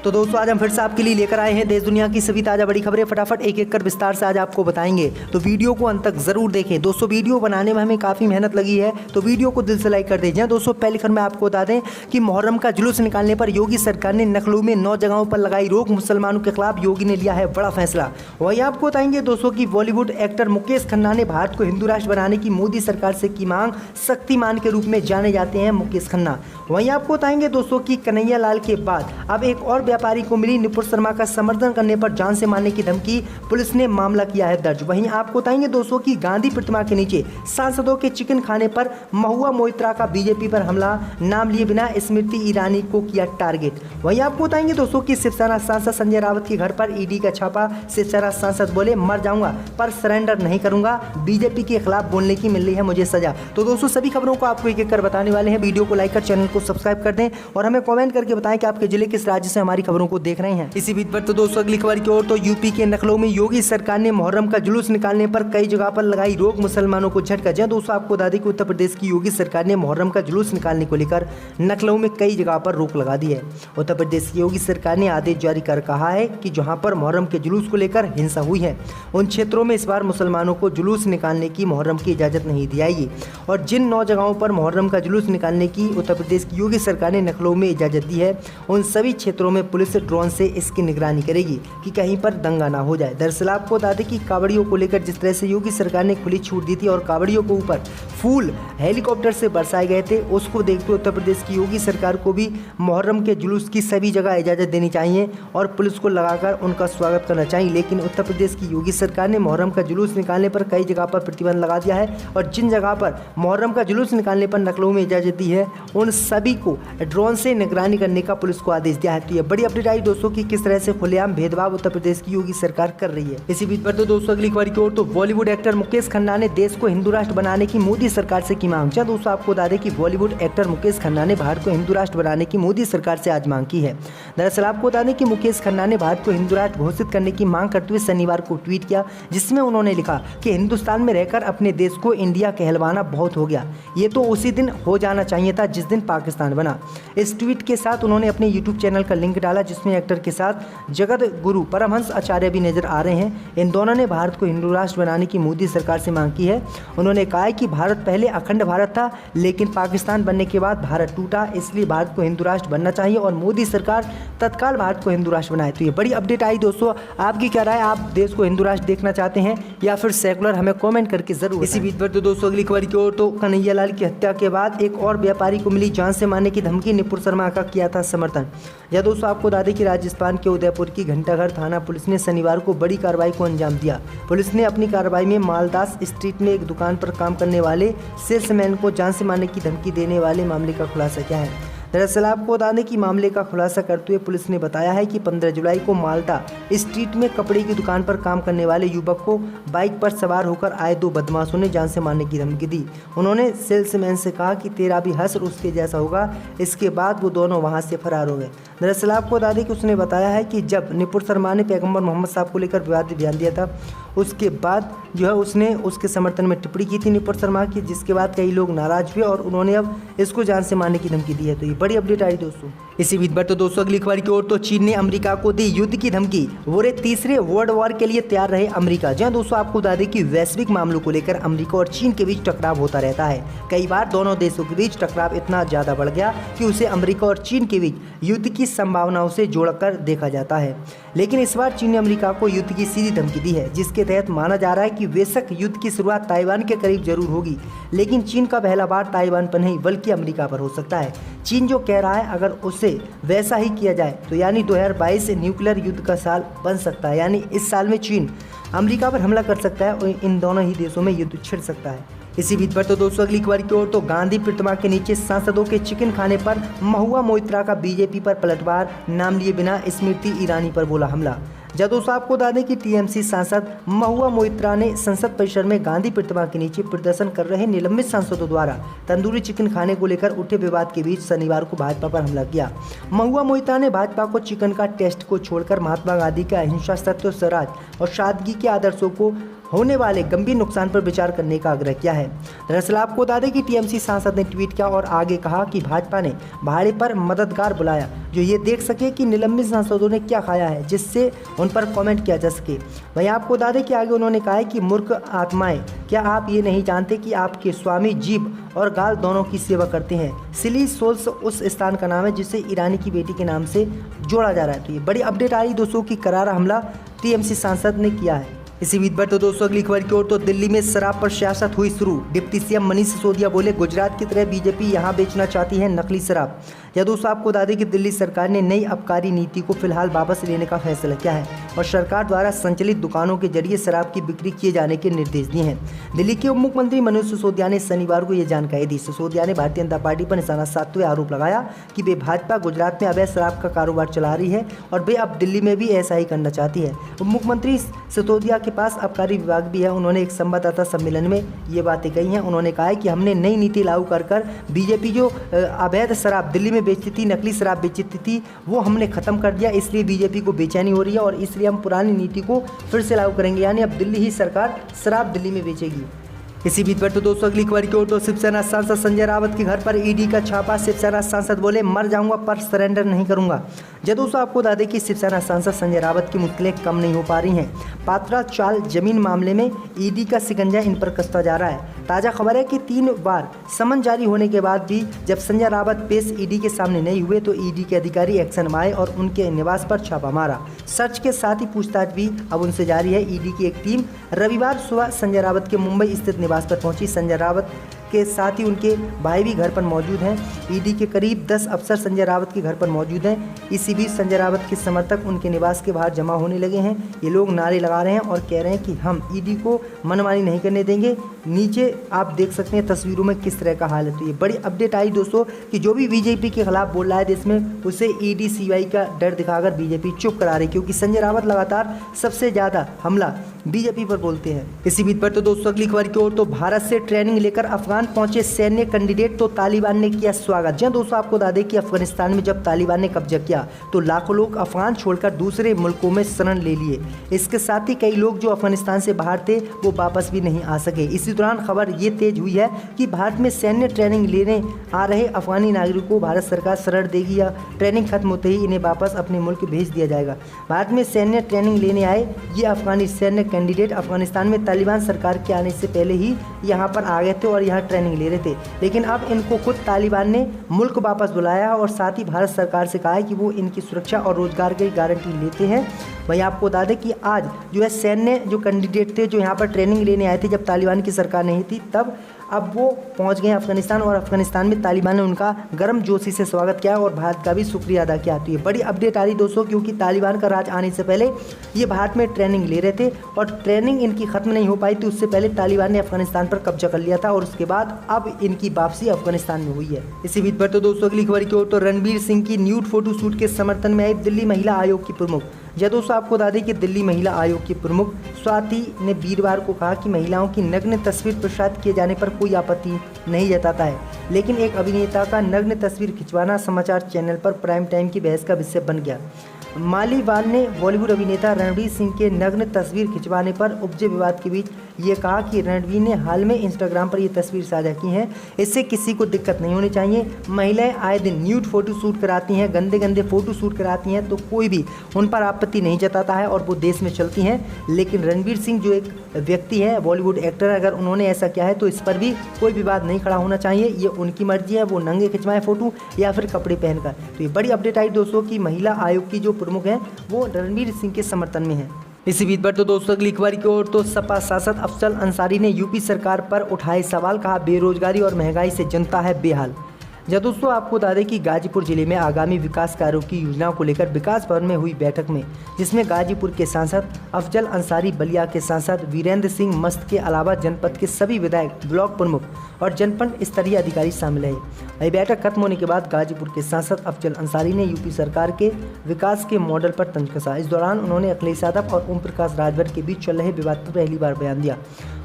तो दोस्तों आज हम फिर से आपके लिए लेकर आए हैं देश दुनिया की सभी ताज़ा बड़ी खबरें। फटाफट एक एक कर विस्तार से आज आपको बताएंगे, तो वीडियो को अंत तक जरूर देखें। दोस्तों वीडियो बनाने में हमें काफ़ी मेहनत लगी है, तो वीडियो को दिल से लाइक कर दीजिए। दोस्तों पहली खबर में आपको बता दें कि मुहर्रम का जुलूस निकालने पर योगी सरकार ने लखनऊ में 9 जगहों पर लगाई रोक। मुसलमानों के खिलाफ योगी ने लिया है बड़ा फैसला। वहीं आपको बताएंगे दोस्तों की बॉलीवुड एक्टर मुकेश खन्ना ने भारत को हिंदू राष्ट्र बनाने की मोदी सरकार से की मांग। शक्तिमान के रूप में जाने जाते हैं मुकेश खन्ना। वहीं आपको बताएंगे दोस्तों की कन्हैया लाल के बाद अब एक और व्यापारी को मिली नुपुर शर्मा का समर्थन करने पर जान से मारने की धमकी। पुलिस ने मामला किया है दर्ज। वहीं आपको बताएंगे दोस्तों की गांधी प्रतिमा के नीचे सांसदों के चिकन खाने पर महुआ मोइत्रा का बीजेपी पर हमला। नाम लिए बिना स्मृति ईरानी को किया टारगेट। वहीं आपको बताएंगे दोस्तों की शिवसेना सांसद संजय राउत के घर पर ईडी का छापा। शिवसेना सांसद बोले मर जाऊंगा पर सरेंडर नहीं करूंगा, बीजेपी के खिलाफ बोलने की मिल रही है मुझे सजा। तो दोस्तों सभी खबरों को आपको एक एक कर बताने वाले हैं। वीडियो को लाइक कर चैनल को सब्सक्राइब कर दें और हमें कमेंट करके बताएं कि आपके जिले किस राज्य से हमारी खबरों को देख रहे हैं। इसी बीच पर तो दोस्तों अगली खबर की ओर, तो यूपी के लखनऊ में योगी सरकार ने मुहर्रम का जुलूस निकालने पर कई जगह पर लगाई रोक। मुसलमानों को झटका। जहां दोस्तों आपको बता दें कि उत्तर प्रदेश की योगी सरकार ने मुहर्रम का जुलूस निकालने को लेकर लखनऊ में कई जगह पर रोक लगा दी है। उत्तर प्रदेश की योगी सरकार ने आदेश जारी कर कहा है कि जहां पर मुहर्रम के जुलूस को लेकर हिंसा हुई है उन क्षेत्रों में इस बार मुसलमानों को जुलूस निकालने की मुहर्रम की इजाजत नहीं दी जाएगी। और जिन 9 जगहों पर मुहर्रम का जुलूस निकालने की उत्तर प्रदेश की योगी सरकार ने लखनऊ में इजाजत दी है उन सभी क्षेत्रों में पुलिस ड्रोन से इसकी निगरानी करेगी कि कहीं पर दंगा ना हो जाए। दरअसल आपको बता दें कि कांवड़ियों को लेकर जिस तरह से योगी सरकार ने खुली छूट दी थी और कांवड़ियों के ऊपर फूल हेलीकॉप्टर से बरसाए गए थे, उसको देखते हुए उत्तर प्रदेश की योगी सरकार को भी मुहर्रम के जुलूस की सभी जगह इजाज़त देनी चाहिए और पुलिस को लगाकर उनका स्वागत करना चाहिए। लेकिन उत्तर प्रदेश की योगी सरकार ने मुहर्रम का जुलूस निकालने पर कई जगह पर प्रतिबंध लगा दिया है और जिन जगह पर मुहर्रम का जुलूस निकालने पर लखनऊ में इजाज़त दी है उन सभी को ड्रोन से निगरानी करने का पुलिस को आदेश दिया है। तो ये बड़ी अपडेट आई दोस्तों की किस तरह से खुलेआम भेदभाव उत्तर प्रदेश की योगी सरकार कर रही है। इसी बीच पर तो दोस्तों अगली खबर की ओर, तो बॉलीवुड एक्टर मुकेश खन्ना ने देश को हिंदू राष्ट्र बनाने की मोदी सरकार से की मांग। जहां दोस्तों आपको बता दें कि बॉलीवुड एक्टर मुकेश खन्ना ने भारत को हिंदू राष्ट्र बनाने की मोदी सरकार से आज मांग की है। दरअसल आपको बता दें कि मुकेश खन्ना ने भारत को हिंदू राष्ट्र घोषित करने की मांग करते हुए शनिवार को ट्वीट किया, जिसमें उन्होंने लिखा कि हिंदुस्तान में रहकर अपने देश को इंडिया कहलवाना बहुत हो गया, ये तो उसी दिन हो जाना चाहिए था जिस दिन पाकिस्तान बना। इस ट्वीट के साथ उन्होंने अपने यूट्यूब चैनल का लिंक डाला जिसमें एक्टर के साथ जगत गुरु परमहंस आचार्य भी नजर आ रहे हैं। इन दोनों ने भारत को हिंदू राष्ट्र बनाने की मोदी सरकार से मांग की है। उन्होंने कहा है कि भारत पहले अखंड भारत था लेकिन पाकिस्तान बनने के बाद भारत टूटा, इसलिए भारत को हिंदू राष्ट्र बनना चाहिए और मोदी सरकार तत्काल भारत को हिंदू राष्ट्र बनाए। तो ये बड़ी अपडेट आई दोस्तों, आपकी क्या राय, आप देश को हिंदू राष्ट्र देखना चाहते हैं या फिर सेकुलर, हमें कमेंट करके जरूर। इसी बीच पर तो दोस्तों अगली खबर की ओर, तो कन्हैया लाल की हत्या के बाद एक और व्यापारी को मिली जान से मारने की धमकी। नुपुर शर्मा का किया था समर्थन। या दोस्तों आपको बता दें कि राजस्थान के उदयपुर की घंटाघर थाना पुलिस ने शनिवार को बड़ी कार्रवाई को अंजाम दिया। पुलिस ने अपनी कार्रवाई में मालदास स्ट्रीट में एक दुकान पर काम करने वाले सेल्समैन को जान से मारने की धमकी देने वाले मामले का खुलासा किया है। दरअसल आपको बता दें कि मामले का खुलासा करते हुए पुलिस ने बताया है कि 15 जुलाई को माल्टा स्ट्रीट में कपड़े की दुकान पर काम करने वाले युवक को बाइक पर सवार होकर आए 2 बदमाशों ने जान से मारने की धमकी दी। उन्होंने सेल्समैन से कहा कि तेरा भी हश्र उसके जैसा होगा। इसके बाद वो दोनों वहां से फरार हो गए। दरअसल आपको बता दें कि उसने बताया है कि जब नुपुर शर्मा ने पैगंबर मोहम्मद साहब को लेकर विवादित बयान दिया था उसके बाद जो है उसने उसके समर्थन में टिप्पणी की थी नुपुर शर्मा की, जिसके बाद कई लोग नाराज हुए और उन्होंने अब इसको जान से मारने की धमकी दी है। तो ये बड़ी अपडेट आई दोस्तों। इसी बीच पर तो दोस्तों अगली खबर की ओर, तो चीन ने अमेरिका को दी युद्ध की धमकी। बोले तीसरे वर्ल्ड वॉर के लिए तैयार रहे अमेरिका। जहां दोस्तों आपको बता दें कि वैश्विक मामलों को लेकर अमेरिका और चीन के बीच टकराव होता रहता है। कई बार दोनों देशों के बीच टकराव इतना ज्यादा बढ़ गया कि उसे अमेरिका और चीन के बीच युद्ध की संभावनाओं से जोड़कर देखा जाता है। लेकिन इस बार चीन ने अमेरिका को युद्ध की सीधी धमकी दी है, जिसके तहत माना जा रहा है कि बेशक युद्ध की शुरुआत ताइवान के करीब जरूर होगी लेकिन चीन का पहला बार ताइवान पर नहीं बल्कि अमेरिका पर हो सकता है। चीन जो कह रहा है अगर उसे वैसा ही किया जाए तो यानी 2022 न्यूक्लियर युद्ध का साल बन सकता है, यानी इस साल में चीन अमेरिका पर हमला कर सकता है और इन दोनों ही देशों में युद्ध छिड़ सकता है। इसी बीच पर तो दोस्तों अगली खबर की ओर, तो गांधी प्रतिमा के नीचे सांसदों के चिकन खाने पर महुआ मोइत्रा का बीजेपी पर पलटवार। नाम लिए बिना स्मृति ईरानी पर बोला हमला। जब दोस्तों आपको बता दें कि टीएमसी सांसद महुआ मोइत्रा ने संसद परिसर में गांधी प्रतिमा के नीचे प्रदर्शन कर रहे निलंबित सांसदों द्वारा तंदूरी चिकन खाने को लेकर उठे विवाद के बीच शनिवार को भाजपा पर हमला किया। महुआ मोइत्रा ने भाजपा को चिकन का टेस्ट को छोड़कर महात्मा गांधी के अहिंसा, सत्य, स्वराज और सादगी के आदर्शों को होने वाले गंभीर नुकसान पर विचार करने का आग्रह किया है। दरअसल आपको बता दें कि टीएमसी सांसद ने ट्वीट किया और आगे कहा कि भाजपा ने भाड़े पर मददगार बुलाया जो ये देख सके कि निलंबित सांसदों ने क्या खाया है, जिससे उन पर कमेंट किया जा सके। वहीं आपको बता दें कि आगे उन्होंने कहा है कि मूर्ख आत्माएं, क्या आप ये नहीं जानते कि आपके स्वामी जीभ और गाल दोनों की सेवा करते हैं। सिली सोल्स उस स्थान का नाम है जिसे ईरानी की बेटी के नाम से जोड़ा जा रहा है। तो ये बड़ी अपडेट आ रही दोस्तों की करारा हमला टीएमसी सांसद ने किया है। इसी बीच पर तो दोस्तों अगली खबर की ओर तो दिल्ली में शराब पर सियासत हुई शुरू। डिप्टी सीएम मनीष सिसोदिया बोले गुजरात की तरह बीजेपी यहां बेचना चाहती है नकली शराब। या दोस्तों आपको बता दें कि दिल्ली सरकार ने नई आबकारी नीति को फिलहाल वापस लेने का फैसला किया है और सरकार द्वारा संचालित दुकानों के जरिए शराब की बिक्री किए जाने के निर्देश दिए हैं। दिल्ली के उप मुख्यमंत्री मनोज सिसोदिया ने शनिवार को यह जानकारी दी। सिसोदिया ने भारतीय जनता पार्टी पर निशाना साधते हुए आरोप लगाया कि वे भाजपा गुजरात में अवैध शराब का कारोबार चला रही है और वे अब दिल्ली में भी ऐसा ही करना चाहती है। उप मुख्यमंत्री सिसोदिया के पास आबकारी विभाग भी है। उन्होंने एक संवाददाता सम्मेलन में ये बातें कही हैं। उन्होंने कहा है कि हमने नई नीति लागू कर बीजेपी जो अवैध शराब दिल्ली में बेचती थी, नकली शराब बेचती थी, वो हमने खत्म कर दिया। इसलिए बीजेपी को बेचैनी हो रही है और इसलिए हम पुरानी नीति को फिर से लागू करेंगे, यानी अब दिल्ली ही सरकार शराब दिल्ली में बेचेगी। इसी बीच पर तो दोस्तों अगली खबर की ओर तो शिवसेना सांसद संजय रावत के घर पर ईडी का छापा। शिवसेना सांसद बोले मर जाऊंगा पर सरेंडर नहीं करूंगा। दोस्तों आपको बता दें कि शिवसेना सांसद संजय रावत की मुश्किलें कम नहीं हो पा रही हैं। पात्रा चाल जमीन मामले में ईडी का शिकंजा इन पर कसता जा रहा है। ताज़ा खबर है कि 3 बार समन जारी होने के बाद भी जब संजय रावत पेश ईडी के सामने नहीं हुए तो ईडी के अधिकारी एक्शन में आए और उनके निवास पर छापा मारा। सर्च के साथ ही पूछताछ भी अब उनसे जारी है। ईडी की एक टीम रविवार सुबह संजय रावत के मुंबई स्थित निवास पर पहुंची। संजय रावत के साथ ही उनके भाई भी घर पर मौजूद हैं। ईडी के करीब 10 अफसर संजय रावत के घर पर मौजूद हैं। इसी बीच संजय रावत के समर्थक उनके निवास के बाहर जमा होने लगे हैं। ये लोग नारे लगा रहे हैं और कह रहे हैं कि हम ईडी को मनमानी नहीं करने देंगे। नीचे आप देख सकते हैं तस्वीरों में किस तरह का हाल है। तो ये बड़ी अपडेट आई दोस्तों कि जो भी बीजेपी के खिलाफ बोल रहा है देश में, उसे ईडी सीबीआई का डर दिखाकर बीजेपी चुप करा रही, क्योंकि संजय रावत लगातार सबसे ज़्यादा हमला बीजेपी पर बोलते हैं। इसी बीच पर तो दोस्तों अगली खबर की ओर तो भारत से ट्रेनिंग लेकर अफगान पहुंचे सैन्य कैंडिडेट, तो तालिबान ने किया स्वागत। जी दोस्तों आपको बता दें कि अफगानिस्तान में जब तालिबान ने कब्जा किया तो लाखों लोग अफगान छोड़कर दूसरे मुल्कों में शरण ले लिए। इसके साथ ही कई लोग जो अफगानिस्तान से बाहर थे वो वापस भी नहीं आ सके। इसी दौरान खबर ये तेज हुई है कि भारत में सैन्य ट्रेनिंग लेने आ रहे अफगानी नागरिकों को भारत सरकार शरण देगी या ट्रेनिंग खत्म होते ही इन्हें वापस अपने मुल्क भेज दिया जाएगा। भारत में सैन्य ट्रेनिंग लेने आए ये अफगानी सैन्य कैंडिडेट अफगानिस्तान में तालिबान सरकार के आने से पहले ही यहाँ पर आ गए थे और यहाँ ट्रेनिंग ले रहे थे, लेकिन अब इनको खुद तालिबान ने मुल्क वापस बुलाया और साथ ही भारत सरकार से कहा है कि वो इनकी सुरक्षा और रोजगार की गारंटी लेते हैं। वहीं आपको बता दें कि आज जो है सैन्य जो कैंडिडेट थे जो यहाँ पर ट्रेनिंग लेने आए थे जब तालिबान की सरकार नहीं थी, तब अब वो पहुंच गए अफगानिस्तान और अफगानिस्तान में तालिबान ने उनका गर्म जोशी से स्वागत किया और भारत का भी शुक्रिया अदा किया। तो ये बड़ी अपडेट आ रही दोस्तों, क्योंकि तालिबान का राज आने से पहले ये भारत में ट्रेनिंग ले रहे थे और ट्रेनिंग इनकी खत्म नहीं हो पाई थी। उससे पहले तालिबान ने अफगानिस्तान पर कब्जा कर लिया था और उसके बाद अब इनकी वापसी अफगानिस्तान में हुई है। इसी बीच पर तो दोस्तों अगली खबर की ओर तो रणवीर सिंह की न्यूड फोटो शूट के समर्थन में आई दिल्ली महिला आयोग की प्रमुख। दोस्तों आपको बता दें कि दिल्ली महिला आयोग की प्रमुख स्वाति ने वीरवार को कहा कि महिलाओं की नग्न तस्वीर प्रसारित किए जाने पर कोई आपत्ति नहीं जताता है, लेकिन एक अभिनेता का नग्न तस्वीर खिंचवाना समाचार चैनल पर प्राइम टाइम की बहस का विषय बन गया। मालीवाल ने बॉलीवुड अभिनेता रणवीर सिंह के नग्न तस्वीर खिंचवाने पर उपजे विवाद के बीच ये कहा कि रणवीर ने हाल में इंस्टाग्राम पर ये तस्वीर साझा की है, इससे किसी को दिक्कत नहीं होनी चाहिए। महिलाएं आए दिन न्यूड फोटो शूट कराती हैं, गंदे गंदे फोटो शूट कराती हैं, तो कोई भी उन पर आपत्ति नहीं जताता है और वो देश में चलती हैं। लेकिन रणवीर सिंह जो एक व्यक्ति है, बॉलीवुड एक्टर, अगर उन्होंने ऐसा किया है तो इस पर भी कोई विवाद नहीं खड़ा होना चाहिए। ये उनकी मर्जी है, वो नंगे खिंचवाएं फोटो या फिर कपड़े पहनकर। तो ये बड़ी अपडेट आई दोस्तों कि महिला आयोग की जो प्रमुख हैं वो रणवीर सिंह के समर्थन में है। इसी बीच पर तो दोस्तों अगली खबर की ओर तो सपा सांसद अफजल अंसारी ने यूपी सरकार पर उठाए सवाल, कहा बेरोजगारी और महंगाई से जनता है बेहाल। दोस्तों आपको बता दें कि गाजीपुर जिले में आगामी विकास कार्यों की योजनाओं को लेकर विकास भवन में हुई बैठक में, जिसमें गाजीपुर के सांसद अफजल अंसारी, बलिया के सांसद वीरेंद्र सिंह मस्त के अलावा जनपद के सभी विधायक, ब्लॉक प्रमुख और जनपद स्तरीय अधिकारी शामिल है। वही बैठक खत्म होने के बाद गाजीपुर के सांसद अफजल अंसारी ने यूपी सरकार के विकास के मॉडल पर तंज कसा। इस दौरान उन्होंने अखिलेश यादव और ओम प्रकाश राजभर के बीच चल रहे विवाद पर पहली बार बयान दिया।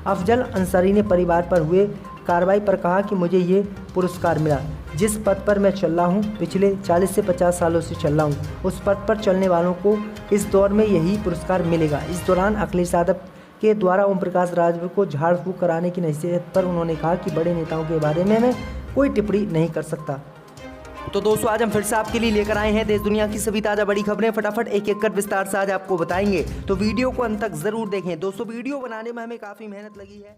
अफजल अंसारी ने परिवार पर हुए कार्रवाई पर कहा कि मुझे ये पुरस्कार मिला, जिस पद पर मैं चल रहा हूँ, पिछले 40 से 50 सालों से चल रहा हूँ, उस पद पर चलने वालों को इस दौर में यही पुरस्कार मिलेगा। इस दौरान अखिलेश यादव के द्वारा ओम प्रकाश राजभर को झाड़ फूक कराने की नसीहत पर उन्होंने कहा कि बड़े नेताओं के बारे में मैं कोई टिप्पणी नहीं कर सकता। तो दोस्तों आज हम फिर से आपके लिए लेकर आए हैं देश दुनिया की सभी ताज़ा बड़ी खबरें, फटाफट एक एक कर विस्तार से आज आपको बताएंगे। तो वीडियो को अंत तक जरूर देखें। दोस्तों वीडियो बनाने में हमें काफ़ी मेहनत लगी है।